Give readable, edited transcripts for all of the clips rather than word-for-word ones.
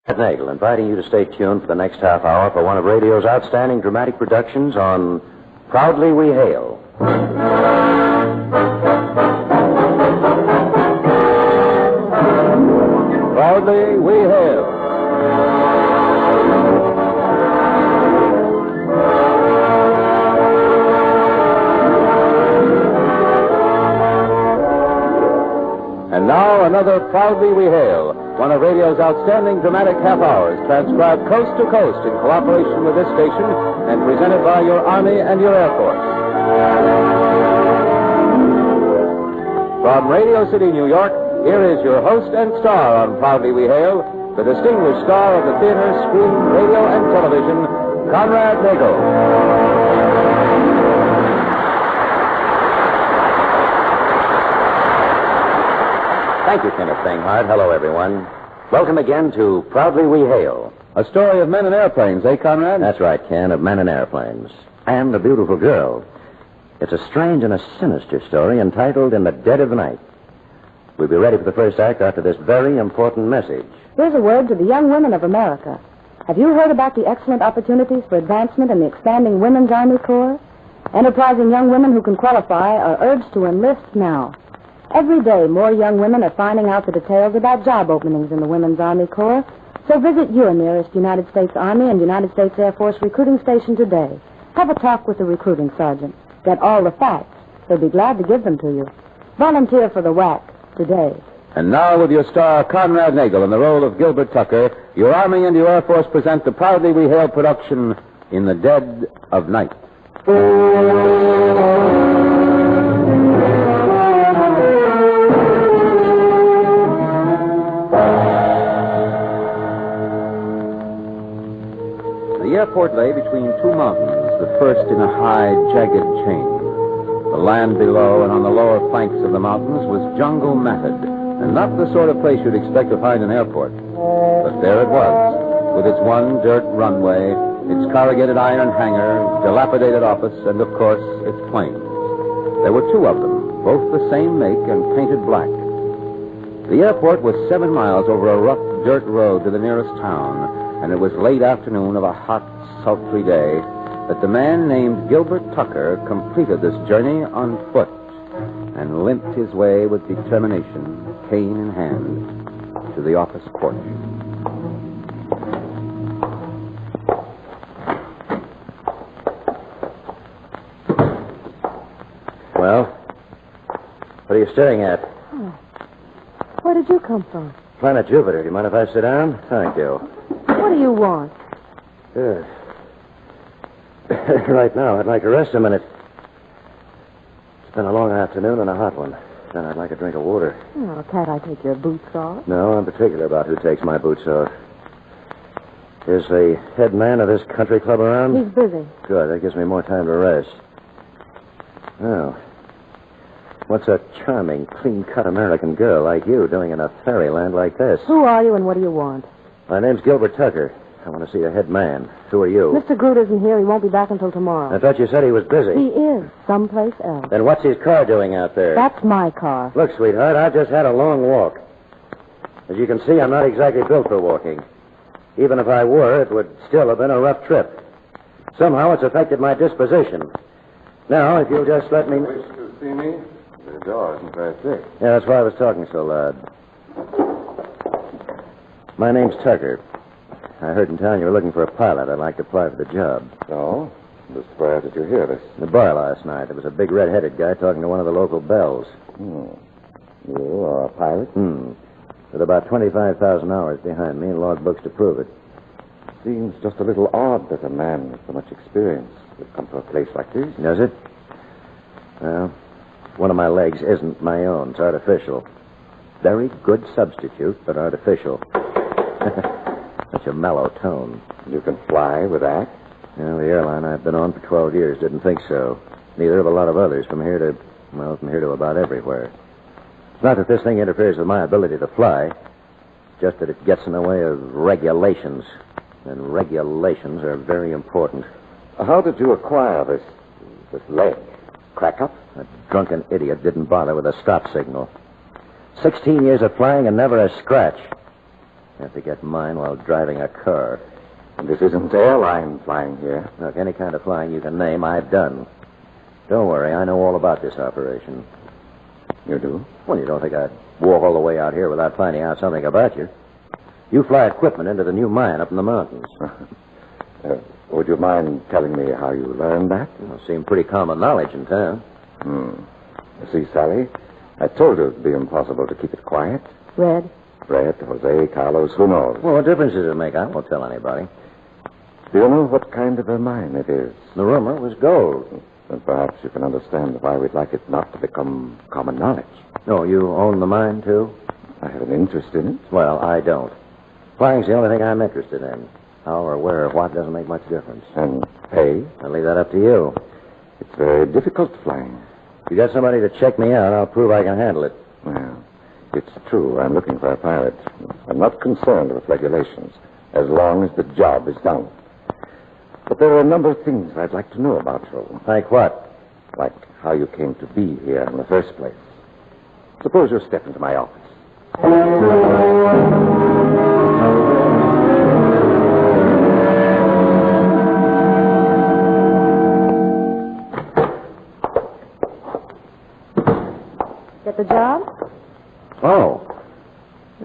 Nagel, inviting you to stay tuned for the next half hour for one of radio's outstanding dramatic productions on Proudly We Hail. Proudly We Hail. And now another Proudly We Hail, one of radio's outstanding dramatic half hours, transcribed coast to coast in cooperation with this station and presented by your Army and your Air Force. From Radio City, New York, here is your host and star on Proudly We Hail, the distinguished star of the theater, screen, radio, and television, Conrad Nagel. Thank you, Kenneth Banghart. Hello, everyone. Welcome again to Proudly We Hail. A story of men and airplanes, eh, Conrad? That's right, Ken, of men and airplanes. And a beautiful girl. It's a strange and a sinister story entitled In the Dead of Night. We'll be ready for the first act after this very important message. Here's a word to the young women of America. Have you heard about the excellent opportunities for advancement in the expanding Women's Army Corps? Enterprising young women who can qualify are urged to enlist now. Every day, more young women are finding out the details about job openings in the Women's Army Corps. So visit your nearest United States Army and United States Air Force recruiting station today. Have a talk with the recruiting sergeant. Get all the facts. They'll be glad to give them to you. Volunteer for the WAC today. And now, with your star, Conrad Nagel, in the role of Gilbert Tucker, your Army and your Air Force present the Proudly We Hail production, In the Dead of Night. The airport lay between two mountains, the first in a high, jagged chain. The land below and on the lower flanks of the mountains was jungle-matted, and not the sort of place you'd expect to find an airport. But there it was, with its one dirt runway, its corrugated iron hangar, dilapidated office, and, of course, its planes. There were two of them, both the same make and painted black. The airport was 7 miles over a rough dirt road to the nearest town, and it was late afternoon of a hot, sultry day that the man named Gilbert Tucker completed this journey on foot and limped his way with determination, cane in hand, to the office porch. Well, what are you staring at? Oh. Where did you come from? Planet Jupiter. Do you mind if I sit down? Thank you. What do you want? Good. Right now, I'd like to rest a minute. It's been a long afternoon and a hot one. Then I'd like a drink of water. Oh, can't I take your boots off? No, I'm particular about who takes my boots off. Is the head man of this country club around? He's busy. Good. That gives me more time to rest. Well, what's a charming, clean-cut American girl like you doing in a fairyland like this? Who are you and what do you want? My name's Gilbert Tucker. I want to see a head man. Who are you? Mr. Groot isn't here. He won't be back until tomorrow. I thought you said he was busy. He is. Someplace else. Then what's his car doing out there? That's my car. Look, sweetheart, I've just had a long walk. As you can see, I'm not exactly built for walking. Even if I were, it would still have been a rough trip. Somehow it's affected my disposition. Now, if you'll just let me... Wish to see me? The door isn't very thick. Yeah, that's why I was talking so loud. My name's Tucker. I heard in town you were looking for a pilot. I'd like to apply for the job. Oh? I'm surprised that you hear this. In the bar last night, there was a big red-headed guy talking to one of the local belles. You are a pilot? With about 25,000 hours behind me and logbooks to prove it. Seems just a little odd that a man with so much experience would come to a place like this. Does it? Well, one of my legs isn't my own. It's artificial. Very good substitute, but artificial. Such a mellow tone. You can fly with that? Well, the airline I've been on for 12 years didn't think so. Neither have a lot of others from here to about everywhere. It's not that this thing interferes with my ability to fly. It's just that it gets in the way of regulations. And regulations are very important. How did you acquire this leg? Crack up? A drunken idiot didn't bother with a stop signal. 16 years of flying and never a scratch. Have to get mine while driving a car. And this isn't airline flying here. Look, any kind of flying you can name, I've done. Don't worry, I know all about this operation. You do? Well, you don't think I'd walk all the way out here without finding out something about you. You fly equipment into the new mine up in the mountains. Would you mind telling me how you learned that? Well, seemed pretty common knowledge in town. You see, Sally, I told you it'd be impossible to keep it quiet. Red? Red, Jose, Carlos, who knows? Well, what difference does it make? I won't tell anybody. Do you know what kind of a mine it is? The rumor was gold. Then perhaps you can understand why we'd like it not to become common knowledge. Oh, you own the mine, too? I have an interest in it. Well, I don't. Flying's the only thing I'm interested in. How or where or what doesn't make much difference. And pay? I'll leave that up to you. It's very difficult flying. If you got somebody to check me out, I'll prove I can handle it. Well, it's true. I'm looking for a pilot. I'm not concerned with regulations, as long as the job is done. But there are a number of things I'd like to know about you. Like what? Like how you came to be here in the first place. Suppose you step into my office. Get the job? Oh.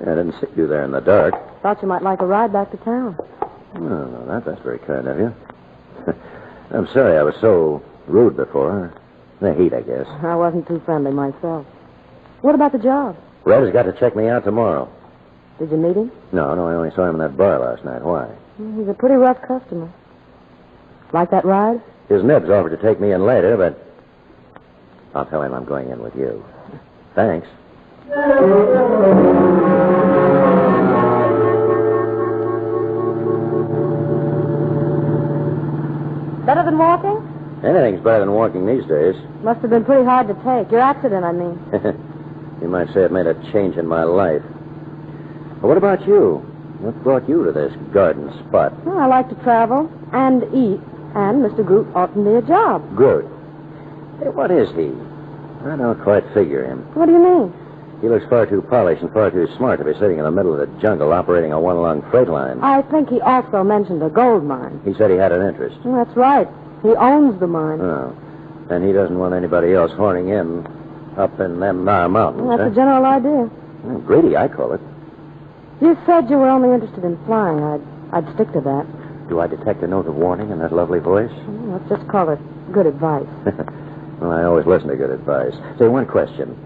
Yeah, I didn't see you there in the dark. Thought you might like a ride back to town. No, that's very kind of you. I'm sorry I was so rude before. The heat, I guess. I wasn't too friendly myself. What about the job? Red has got to check me out tomorrow. Did you meet him? No, I only saw him in that bar last night. Why? He's a pretty rough customer. Like that ride? His nibs offered to take me in later, but I'll tell him I'm going in with you. Thanks. Better than walking? Anything's better than walking these days. Must have been pretty hard to take. Your accident, I mean. You might say it made a change in my life. But what about you? What brought you to this garden spot? Well, I like to travel and eat, and Mr. Groot ought to be a job. Groot. Hey, what is he? I don't quite figure him. What do you mean? He looks far too polished and far too smart to be sitting in the middle of the jungle operating a one-lung freight line. I think he also mentioned a gold mine. He said he had an interest. Well, that's right. He owns the mine. Oh. And he doesn't want anybody else horning in up in them Nar mountains, Well, that's the general idea. Well, greedy, I call it. You said you were only interested in flying. I'd stick to that. Do I detect a note of warning in that lovely voice? Well, let's just call it good advice. Well, I always listen to good advice. Say, one question.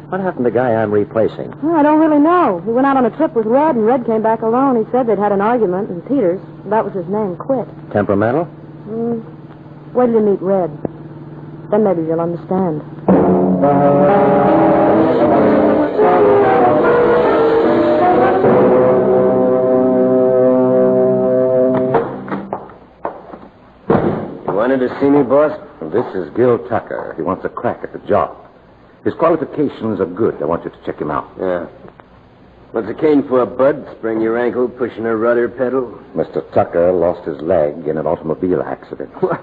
What happened to the guy I'm replacing? Well, I don't really know. He went out on a trip with Red, and Red came back alone. He said they'd had an argument, and Peters, that was his name, quit. Temperamental? Wait till you meet Red. Then maybe you'll understand. You wanted to see me, boss? This is Gil Tucker. He wants a crack at the job. His qualifications are good. I want you to check him out. Yeah. What's a cane for, Bud? Sprain your ankle pushing a rudder pedal? Mr. Tucker lost his leg in an automobile accident. What?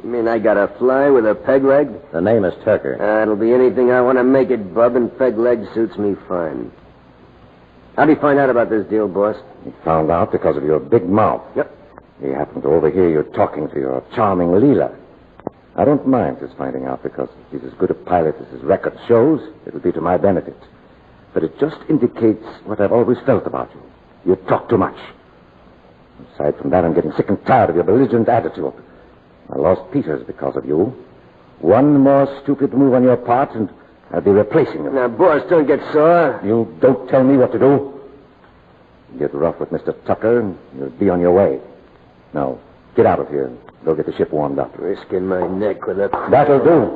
You mean I gotta fly with a peg leg? The name is Tucker. It'll be anything I want to make it, Bub, and peg leg suits me fine. How'd he find out about this deal, boss? He found out because of your big mouth. Yep. He happened to overhear you talking to your charming Leela. I don't mind his finding out because if he's as good a pilot as his record shows, it'll be to my benefit. But it just indicates what I've always felt about you. You talk too much. Aside from that, I'm getting sick and tired of your belligerent attitude. I lost Peters because of you. One more stupid move on your part, and I'll be replacing you. Now, boss, don't get sore. You don't tell me what to do. Get rough with Mr. Tucker, and you'll be on your way. Now, get out of here and go get the ship warmed up. Risking my neck with a... That'll do.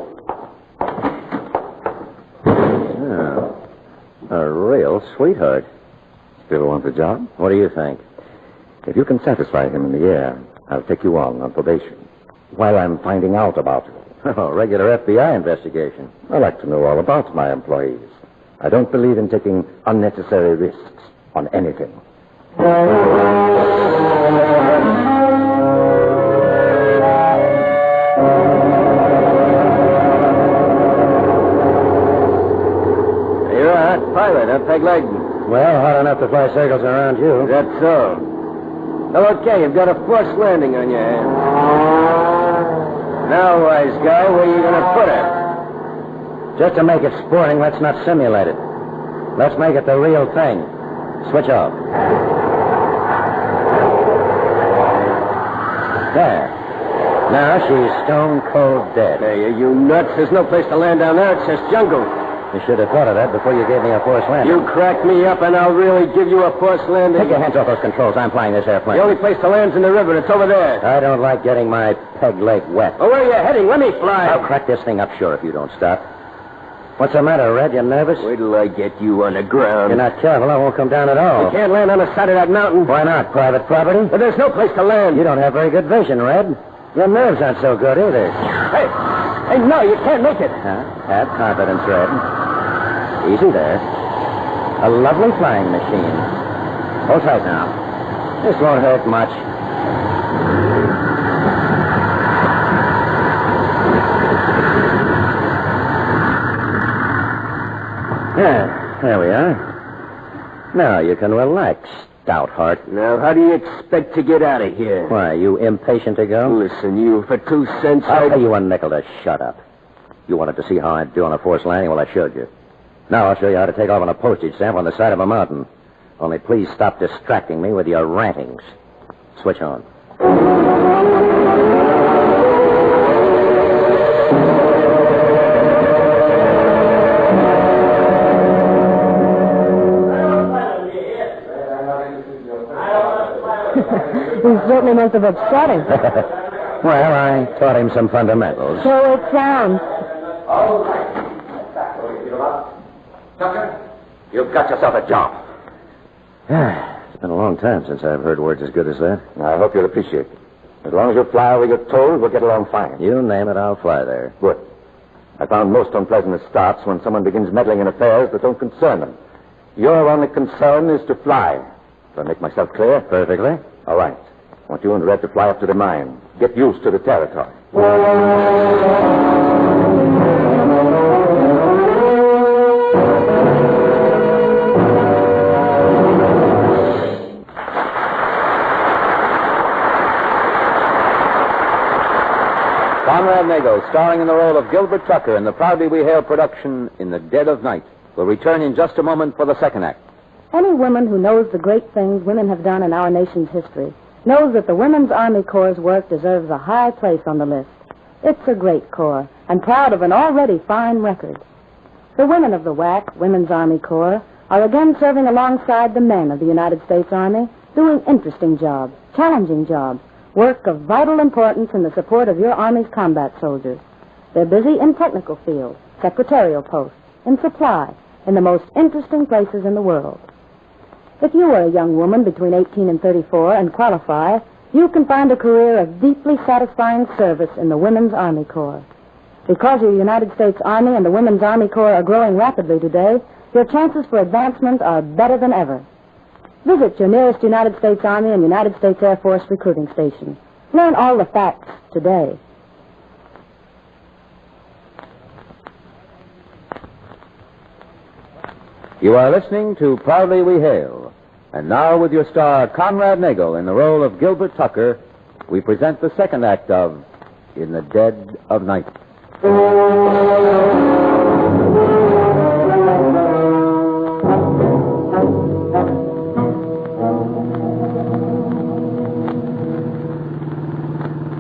Yeah. A real sweetheart. Still want the job? What do you think? If you can satisfy him in the air, I'll take you on probation. While I'm finding out about you. Oh, regular FBI investigation. I like to know all about my employees. I don't believe in taking unnecessary risks on anything. You're a pilot, huh, peg leg? Well, hot enough to fly circles around you. That's so. Well, okay, you've got a forced landing on your hands. Now, wise guy, where are you going to put it? Just to make it sporting, let's not simulate it. Let's make it the real thing. Switch off. There. Now she's stone cold dead. Hey, are you nuts? There's no place to land down there. It's just jungle. You should have thought of that before you gave me a forced landing. You crack me up, and I'll really give you a forced landing. Take your hands off those controls. I'm flying this airplane. The only place to land's in the river. It's over there. I don't like getting my peg leg wet. Oh, where are you heading? Let me fly. I'll crack this thing up, sure, if you don't stop. What's the matter, Red? You nervous? Wait till I get you on the ground. You're not careful. I won't come down at all. You can't land on the side of that mountain. Why not? Private property? But there's no place to land. You don't have very good vision, Red. Your nerves aren't so good either. Hey, no, you can't make it. Have confidence, Red. Easy there. A lovely flying machine. Hold tight now. This won't hurt much. There we are. Now you can relax, stout heart. Now, how do you expect to get out of here? Why, you impatient to go? Listen, you, for 2 cents, I'll pay you a nickel to shut up. You wanted to see how I'd do on a forced landing? Well, I showed you. Now I'll show you how to take off on a postage stamp on the side of a mountain. Only please stop distracting me with your rantings. Switch on. He certainly must have upset him. Well, I taught him some fundamentals. So it sounds. All right. Tucker, you've got yourself a job. It's been a long time since I've heard words as good as that. I hope you'll appreciate it. As long as you fly where you're told, we'll get along fine. You name it, I'll fly there. Good. I found most unpleasant it starts when someone begins meddling in affairs that don't concern them. Your only concern is to fly. Do I make myself clear? Perfectly. All right. I want you and Red to fly up to the mine. Get used to the territory. Conrad Nago, starring in the role of Gilbert Tucker in the Proudly We Hail production In the Dead of Night, will return in just a moment for the second act. Any woman who knows the great things women have done in our nation's history knows that the Women's Army Corps' work deserves a high place on the list. It's a great corps, and proud of an already fine record. The women of the WAC, Women's Army Corps, are again serving alongside the men of the United States Army, doing interesting jobs, challenging jobs, work of vital importance in the support of your Army's combat soldiers. They're busy in technical fields, secretarial posts, in supply, in the most interesting places in the world. If you are a young woman between 18 and 34 and qualify, you can find a career of deeply satisfying service in the Women's Army Corps. Because your United States Army and the Women's Army Corps are growing rapidly today, your chances for advancement are better than ever. Visit your nearest United States Army and United States Air Force recruiting station. Learn all the facts today. You are listening to Proudly We Hail. And now, with your star, Conrad Nagel, in the role of Gilbert Tucker, we present the second act of In the Dead of Night.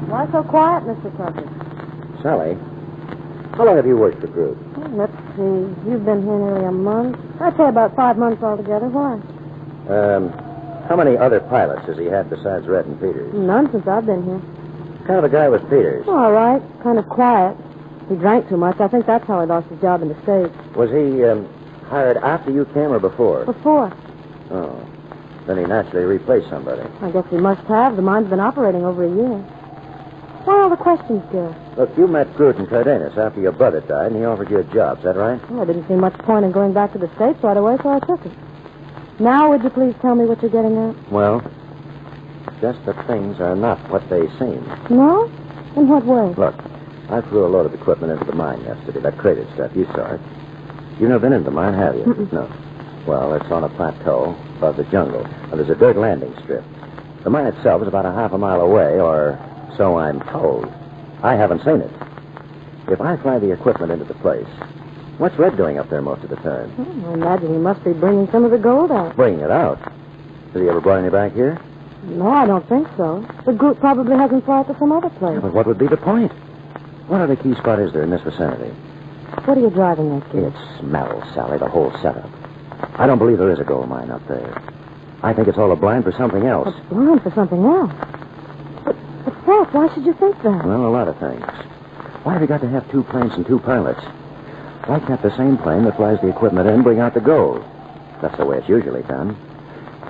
Why so quiet, Mr. Tucker? Sally, how long have you worked for Groot? Let's see. You've been here nearly a month. I'd say about 5 months altogether. Why? How many other pilots has he had besides Red and Peters? None since I've been here. What kind of a guy was Peters? All right. Kind of quiet. He drank too much. I think that's how he lost his job in the States. Was he hired after you came or before? Before. Oh. Then he naturally replaced somebody. I guess he must have. The mine's been operating over a year. Why all the questions, dear? Look, you met Groot in Cardenas after your brother died, and he offered you a job. Is that right? Well, I didn't see much point in going back to the States right away, so I took it. Now, would you please tell me what you're getting at? Well, just that things are not what they seem. No? In what way? Look, I threw a load of equipment into the mine yesterday, that crated stuff. You saw it. You've never been into the mine, have you? Mm-mm. No. Well, it's on a plateau above the jungle. And there's a dirt landing strip. The mine itself is about a half a mile away, or so I'm told. I haven't seen it. If I fly the equipment into the place, what's Red doing up there most of the time? I imagine he must be bringing some of the gold out. Bringing it out. Has he ever brought any back here? No, I don't think so. The group probably has him fly to some other place. But what would be the point? What other key spot is there in this vicinity? What are you driving at, kid? It smells, Sally, the whole setup. I don't believe there is a gold mine up there. I think it's all a blind for something else. A blind for something else? But Frank, why should you think that? Well, a lot of things. Why have you got to have two planes and two pilots? Why can't the same plane that flies the equipment in bring out the gold? That's the way it's usually done.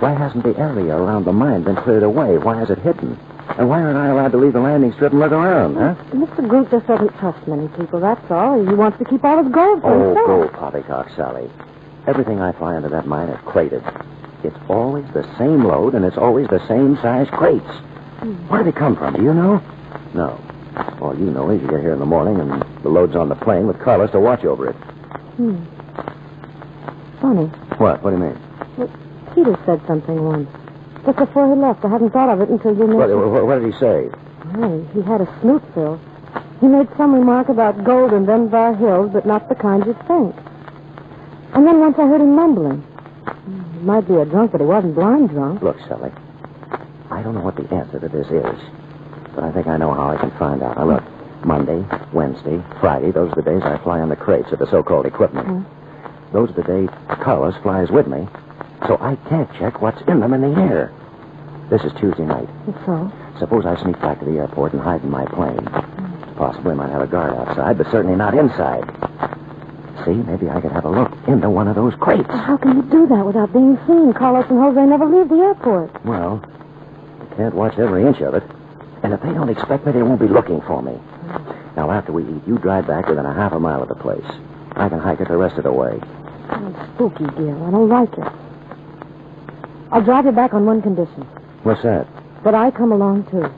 Why hasn't the area around the mine been cleared away? Why is it hidden? And why aren't I allowed to leave the landing strip and look around, huh? Mr. Groot just doesn't trust many people, that's all. He wants to keep all his gold for himself. Go, poppycock, Sally. Everything I fly into that mine is crated. It's always the same load, and it's always the same size crates. Where do they come from? Do you know? No. All you know is you get here in the morning, and the load's on the plane with Carlos to watch over it. Funny. What? What do you mean? Well, Peter said something once. Just before he left. I hadn't thought of it until you mentioned it. What did he say? Well, he had a snoot, Phil. He made some remark about gold in them bar hills, but not the kind you'd think. And then once I heard him mumbling. He might be a drunk, but he wasn't blind drunk. Look, Sally, I don't know what the answer to this is, but I think I know how I can find out. Now, look, Monday, Wednesday, Friday, those are the days I fly on the crates of the so-called equipment. Those are the days Carlos flies with me, so I can't check what's in them in the air. This is Tuesday night. So? Suppose I sneak back to the airport and hide in my plane. Possibly might have a guard outside, but certainly not inside. See, maybe I could have a look into one of those crates. Well, how can you do that without being seen? Carlos and Jose never leave the airport. Well, I can't watch every inch of it. And if they don't expect me, they won't be looking for me. Now, after we eat, you drive back within a half a mile of the place. I can hike it the rest of the way. Oh, spooky, dear. I don't like it. I'll drive you back on one condition. What's that? That I come along, too.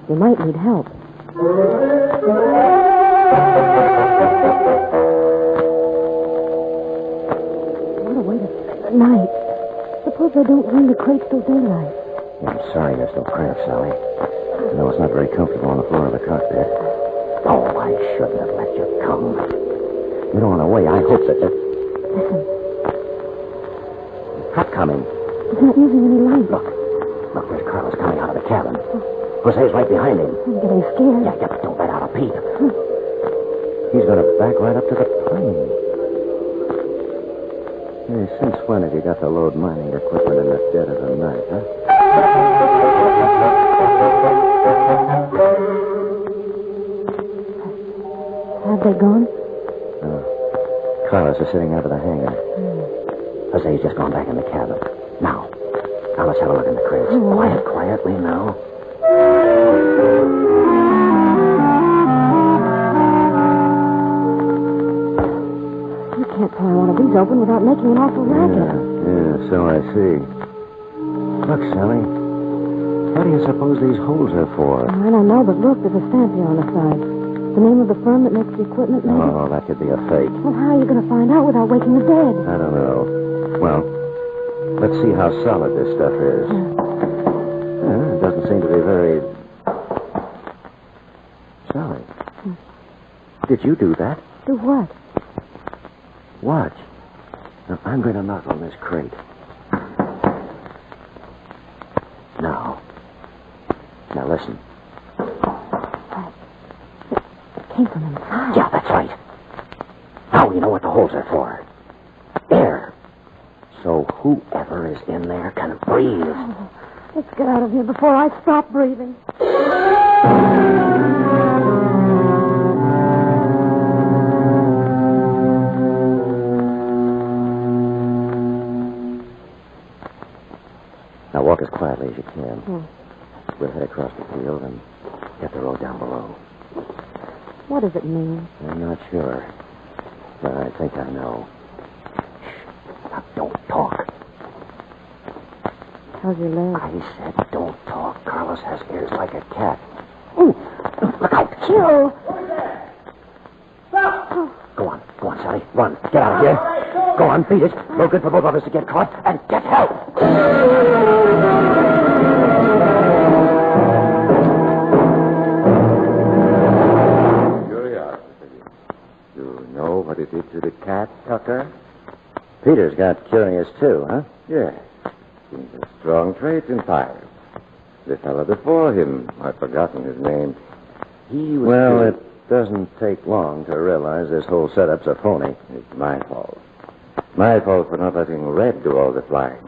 You might need help. What a way to spend the night. Suppose they don't bring the crates till daylight. Yeah, I'm sorry there's no cramp, Sally. I know it's not very comfortable on the floor of the cockpit. Oh, I shouldn't have let you come. You know, in a way, I hope that... Listen. What's coming? He's not using any light. Look, there's Carlos coming out of the cabin. Jose's right behind him. I'm getting scared. Yeah, but don't let out a peep. He's going to back right up to the plane. Hey, since when have you got to load mining equipment in the dead of the night, huh? Have they gone? Carlos is sitting out of the hangar. Jose's just gone back in the cabin. Now let's have a look in the crates. Quietly now. You can't pry one of these open without making an awful racket. Yeah, so I see. Look, Sally. What do you suppose these holes are for? I don't know, but look, there's a stamp here on the side. The name of the firm that makes the equipment, maybe? Oh, that could be a fake. Well, how are you going to find out without waking the dead? I don't know. Well, let's see how solid this stuff is. It doesn't seem to be very... Sally. Did you do that? Do what? Watch. Now, I'm going to knock on this crate. Now listen. It came from inside. Yeah, that's right. Now you know what the holes are for. Air. So whoever is in there can breathe. Oh, let's get out of here before I stop breathing. Now walk as quietly as you can. We'll head across the field and get the road down below. What does it mean? I'm not sure, but I think I know. Shh. Now don't talk. How's your leg? I said don't talk. Carlos has ears like a cat. Ooh, look out. Kill! Go on, Sally. Run. Get out of here. Go on, beat it. No good for both of us to get caught and get help. You know what it did to the cat, Tucker? Peter's got curious, too, huh? Yes. Seems a strong trait in fire. The fellow before him, I've forgotten his name. He was... Well, it doesn't take long to realize this whole setup's a phony. It's my fault. My fault for not letting Red do all the flying.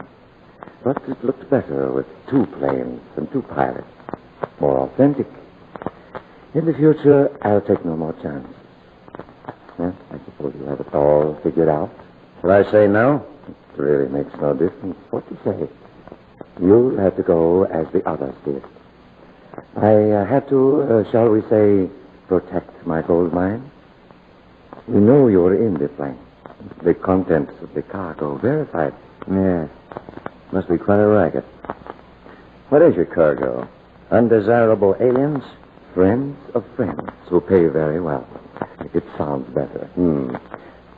But it looked better with 2 planes and 2 pilots. More authentic. In the future, I'll take no more chances. Well, I suppose you have it all figured out. Should I say no? It really makes no difference what you say. You'll have to go as the others did. I had to, shall we say, protect my gold mine. You know you were in the plane. The contents of the cargo verified. Yeah. Must be quite a racket. What is your cargo? Undesirable aliens? Friends of friends who pay very well. It sounds better.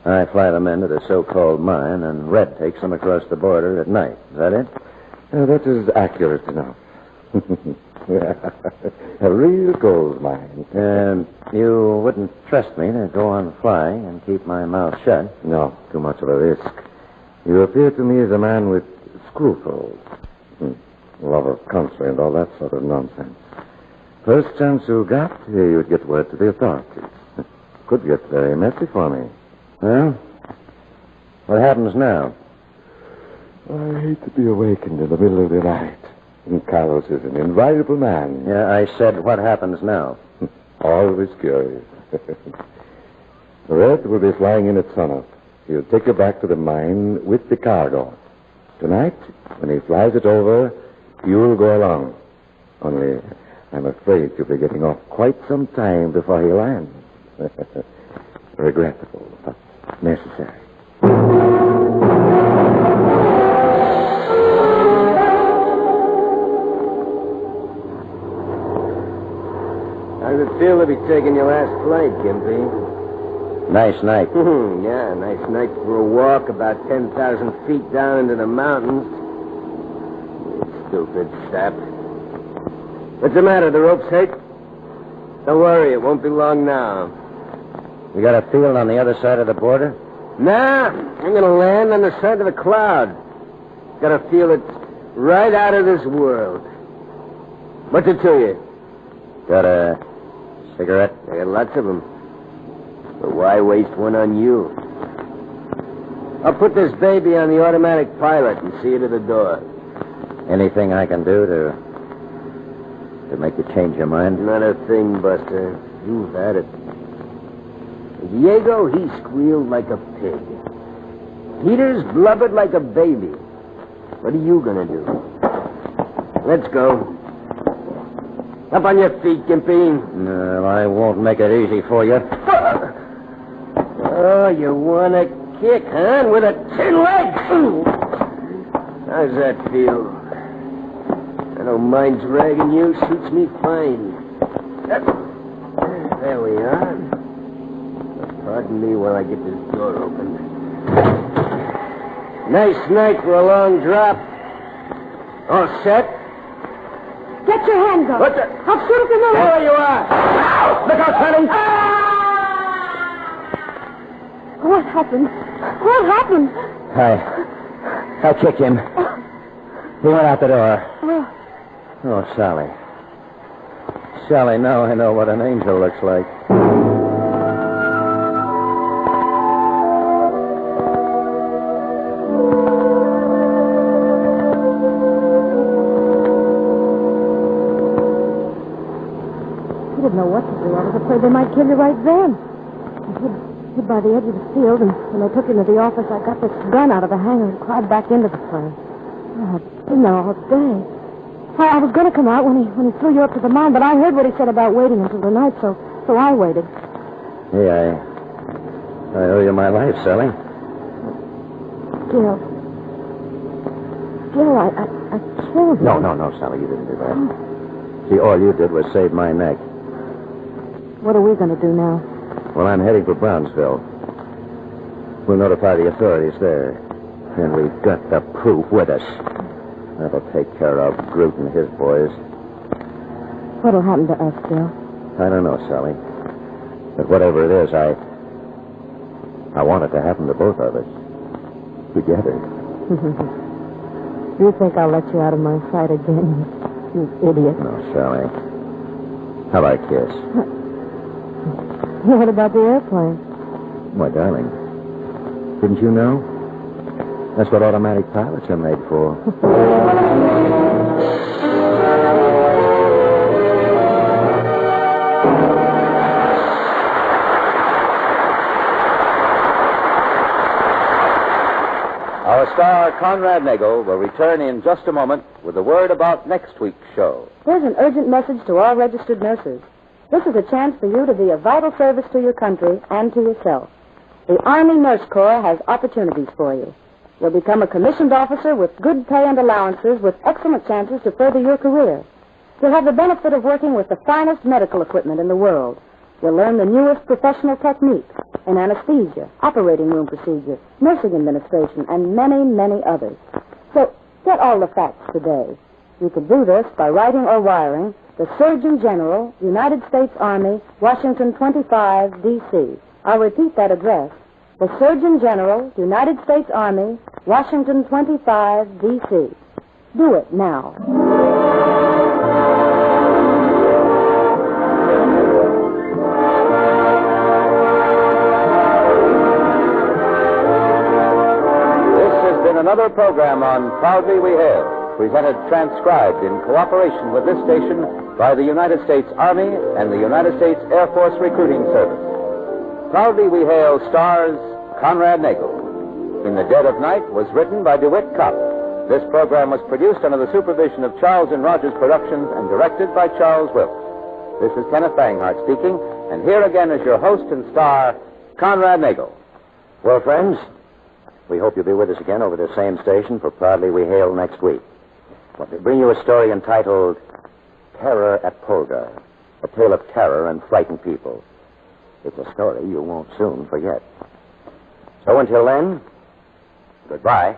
I fly them into the so-called mine, and Red takes them across the border at night. Is that it? That is accurate enough. A real gold mine. You wouldn't trust me to go on flying and keep my mouth shut? No, too much of a risk. You appear to me as a man with scruples. Love of country and all that sort of nonsense. First chance you got, you'd get word to the authorities. Could get very messy for me. Well, what happens now? I hate to be awakened in the middle of the night. And Carlos is an invaluable man. Yeah, I said, what happens now? Always curious. Red will be flying in at sunup. He'll take you back to the mine with the cargo. Tonight, when he flies it over, you'll go along. Only, I'm afraid you'll be getting off quite some time before he lands. Regrettable, but necessary. How's it feel to be taking your last flight, Gimpy? Nice night. Yeah, nice night for a walk about 10,000 feet down into the mountains. You stupid sap. What's the matter? The rope's hurt? Don't worry, it won't be long now. You got a field on the other side of the border? Nah, I'm going to land on the side of the cloud. Got to feel it right out of this world. What's it to you? Got a cigarette? I got lots of them. But why waste one on you? I'll put this baby on the automatic pilot and see you to the door. Anything I can do to make you change your mind? Not a thing, Buster. You've had it. Diego, he squealed like a pig. Peter's blubbered like a baby. What are you going to do? Let's go. Up on your feet, Gimpy. No, I won't make it easy for you. Oh, you want to kick, huh? With a tin leg? How's that feel? I don't mind dragging you. Suits me fine. There we are. Pardon me while I get this door open. Nice night for a long drop. All set? Get your hands up. What the? I'll shoot if you move. There you are. Ow! Look out, Sonny. What happened? What happened? I kicked him. He went out the door. Oh, Oh, Sally. Sally, now I know what an angel looks like. I didn't know what to do. I was afraid they might kill you right then. I hid by the edge of the field, and when they took you to the office, I got this gun out of the hangar and climbed back into the plane. Oh, I've been there all day. I was going to come out when he threw you up to the mine, but I heard what he said about waiting until the night, so I waited. Hey, I owe you my life, Sally. Gil, I killed you. No, Sally, you didn't do that. See, all you did was save my neck. What are we going to do now? Well, I'm heading for Brownsville. We'll notify the authorities there. And we've got the proof with us. That'll take care of Groot and his boys. What'll happen to us, Bill? I don't know, Sally. But whatever it is, I want it to happen to both of us. Together. You think I'll let you out of my sight again, you idiot? No, Sally. How about a kiss? What about the airplane? My darling, didn't you know? That's what automatic pilots are made for. Our star, Conrad Nagel, will return in just a moment with a word about next week's show. Here's an urgent message to all registered nurses. This is a chance for you to be of vital service to your country and to yourself. The Army Nurse Corps has opportunities for you. You'll become a commissioned officer with good pay and allowances with excellent chances to further your career. You'll have the benefit of working with the finest medical equipment in the world. You'll learn the newest professional techniques in anesthesia, operating room procedure, nursing administration, and many, many others. So get all the facts today. You can do this by writing or wiring the Surgeon General, United States Army, Washington 25, D.C. I'll repeat that address. The Surgeon General, United States Army, Washington 25, D.C. Do it now. This has been another program on Proudly We Hail, presented transcribed in cooperation with this station by the United States Army and the United States Air Force Recruiting Service. Proudly We Hail stars Conrad Nagel. In the Dead of Night was written by DeWitt Kopp. This program was produced under the supervision of Charles and Rogers Productions and directed by Charles Wilkes. This is Kenneth Banghart speaking, and here again is your host and star, Conrad Nagel. Well, friends, we hope you'll be with us again over the same station for Proudly We Hail next week. We'll bring you a story entitled Terror at Polgar, a tale of terror and frightened people. It's a story you won't soon forget. So until then, goodbye.